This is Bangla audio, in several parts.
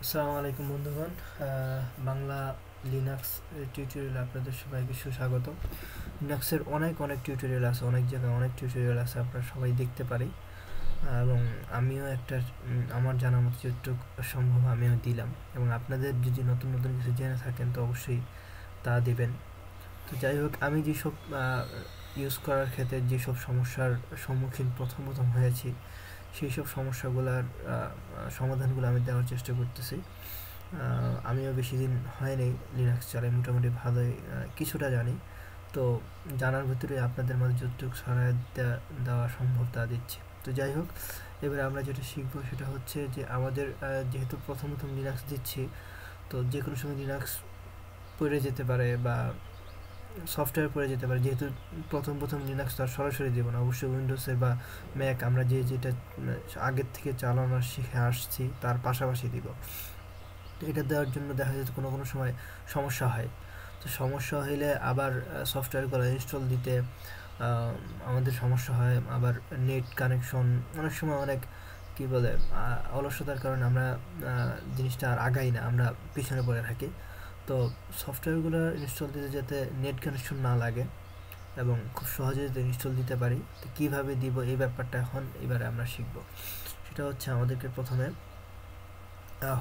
আসসালামু আলাইকুম বন্ধুগণ। বাংলা লিনাক্স টিউটোরিয়াল আপনাদের সবাইকে সুস্বাগত। লিনাক্সের অনেক অনেক টিউটোরিয়াল আছে, অনেক জায়গায় অনেক টিউটোরিয়াল আছে, আপনারা সবাই দেখতে পারি। এবং আমিও একটা আমার জানা মতো যতটুকু সম্ভব আমিও দিলাম, এবং আপনাদের যদি নতুন নতুন কিছু জেনে থাকেন তো অবশ্যই তা দিবেন। তো যাই হোক, আমি যেসব ইউজ করার ক্ষেত্রে যেসব সমস্যার সম্মুখীন প্রথম প্রথম হয়েছি সেই সব সমস্যাগুলোর সমাধানগুলো আমি দেওয়ার চেষ্টা করতেছি। আমিও বেশি দিন হয়নি লিনাক্স চালাই, মোটামুটি ভালোই কিছুটা জানি। তো জানার ভিতরে আপনাদের মাঝে যতটুকু ছড়ায় দেওয়া সম্ভব তা দিচ্ছি। তো যাই হোক, এবারে আমরা যেটা শিখবো সেটা হচ্ছে যে আমাদের যেহেতু প্রথম প্রথম লিনাক্স দিচ্ছি, তো যে কোনো সময় লিনাক্স পড়ে যেতে পারে বা সফটওয়্যার পড়ে যেতে পারে। যেহেতু প্রথম প্রথম লিনাক্স তো আর সরাসরি দেবো না, অবশ্যই উইন্ডোজের বা ম্যাক আমরা যেটা আগের থেকে চালানো শিখে আসছি তার পাশাপাশি দিব। তো এটা দেওয়ার জন্য দেখা যেত কোনো কোনো সময় সমস্যা হয়। তো সমস্যা হইলে আবার সফটওয়্যারগুলো ইনস্টল দিতে আমাদের সমস্যা হয়। আবার নেট কানেকশন অনেক সময় অনেক কী বলে অলসতার কারণে আমরা জিনিসটা আর আগাই না, আমরা পিছনে পড়ে থাকি। তো সফটওয়্যারগুলো ইনস্টল দিতে যাতে নেট কানেকশন না লাগে এবং খুব সহজে যাতে ইনস্টল দিতে পারি, তো কীভাবে দিব এই ব্যাপারটা এবারে আমরা শিখব। সেটা হচ্ছে আমাদেরকে প্রথমে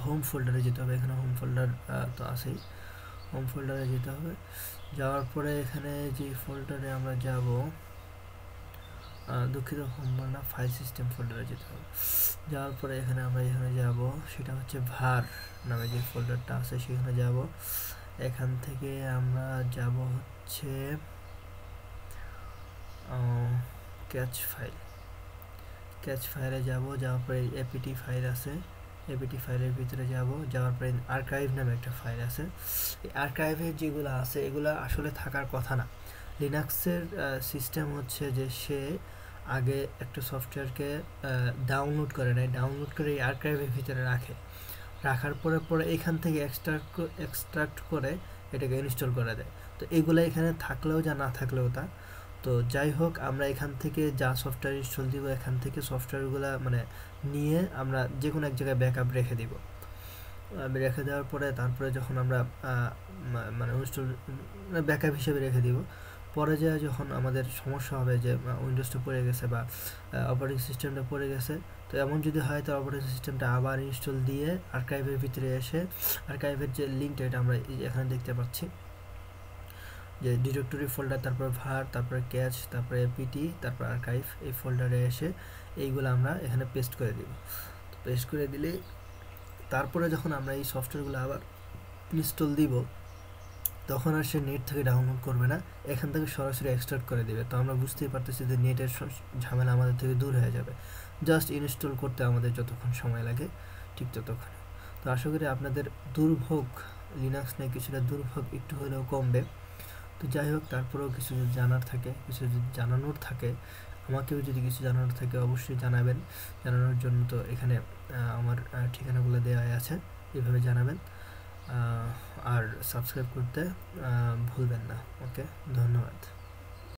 হোম ফোল্ডারে যেতে হবে। এখানে হোম ফোল্ডার তো আছেই, হোম ফোল্ডারে যেতে হবে। যাওয়ার পরে এখানে যে ফোল্ডারে আমরা যাব, দুঃখিত, হোম না, ফাইল সিস্টেম ফোল্ডারে যেতে হবে। যাওয়ার পরে এখানে আমরা এখানে যাব, সেটা হচ্ছে ভার নামে যে ফোল্ডারটা আছে সেখানে যাব। এখান থেকে আমরা যাব হচ্ছে ক্যাচ ফাইলে যাব। যাওয়ার পরে এপিটি ফাইল আছে, এপিটি ফাইলের ভিতরে যাব। যাওয়ার পরে আর্কাইভ নামে একটা ফাইল আছে। এই আর্কাইভের যেগুলো আছে এগুলো আসলে থাকার কথা না। লিনাক্সের সিস্টেম হচ্ছে যে সে আগে একটা সফটওয়্যারকে ডাউনলোড করে নেয়, ডাউনলোড করে এই আর্কাইভের ভিতরে রাখার পরে এখান থেকে এক্সট্রাক্ট করে এটাকে ইনস্টল করে দেয়। তো এগুলো এখানে থাকলেও যা, না থাকলেও তা। তো যাই হোক, আমরা এখান থেকে যা সফটওয়্যার ইনস্টল দিব এখান থেকে সফটওয়্যারগুলো মানে নিয়ে আমরা যে কোনো এক জায়গায় ব্যাকআপ রেখে দিব। রেখে দেওয়ার পরে তারপরে যখন আমরা মানে ইনস্টল ব্যাকআপ হিসেবে রেখে দিব, পরে যখন আমাদের সমস্যা হবে যে উইন্ডোজটা পড়ে গেছে বা অপারেটিং সিস্টেমটা পড়ে গেছে, তো এমন যদি হয় তো অপারেটিং সিস্টেমটা আবার ইনস্টল দিয়ে আর্কাইভের ভিতরে এসে, আর্কাইভের যে লিঙ্কটা এটা আমরা এখানে দেখতে পাচ্ছি যে ডিরেক্টরি ফোল্ডার, তারপরে ভার, তারপরে ক্যাচ, তারপরে পিটি, তারপর আর্কাইভ, এই ফোল্ডারে এসে এইগুলো আমরা এখানে পেস্ট করে দিব। পেস্ট করে দিলে তারপরে যখন আমরা এই সফটওয়্যারগুলো আবার ইনস্টল দিব তখন আর সে নেট থেকে ডাউনলোড করবে না, এখান থেকে সরাসরি এক্সট্রাক্ট করে দেবে। তো আমরা বুঝতেই পারতেছি যে নেটের ঝামেলা আমাদের থেকে দূর হয়ে যাবে। জাস্ট ইনস্টল করতে আমাদের যতক্ষণ সময় লাগে ঠিক ততক্ষণ। তো আশা করি আপনাদের দুর্ভোগ, লিনাক্স নিয়ে কিছুটা দুর্ভোগ একটু হলেও কমবে। তো যাই হোক, তারপরেও কিছু যদি জানার থাকে, কিছু যদি জানানোর থাকে, আমাকেও যদি কিছু জানানোর থাকে অবশ্যই জানাবেন। জানানোর জন্য তো এখানে আমার ঠিকানাগুলো দেওয়া আছে, এভাবে জানাবেন। আর সাবস্ক্রাইব করতে ভুলবেন না। ওকে, ধন্যবাদ।